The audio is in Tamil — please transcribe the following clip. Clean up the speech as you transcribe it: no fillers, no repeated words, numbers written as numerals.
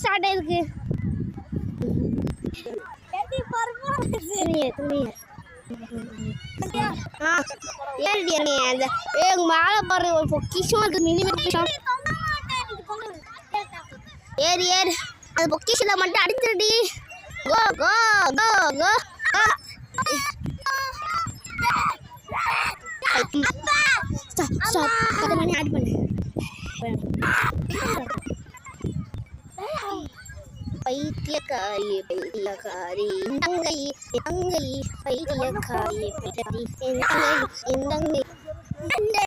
ஸ்டார்ட் ஆயிருக்கு. மேல போற ஒரு பொக்கிஷம் அது மினி பொக்கிஷம். ஏறு ஏறு அது பொக்கிஷத்துல மட்டும் அடிச்சிருடி. கோ கோ கோ கோ ஆட் பண்ணு. பைத்தியக்காரி பைத்தியக்காரி தங்கை தங்கை பைத்தியக்காரி பைத்தியக்காரி தங்கை தங்கை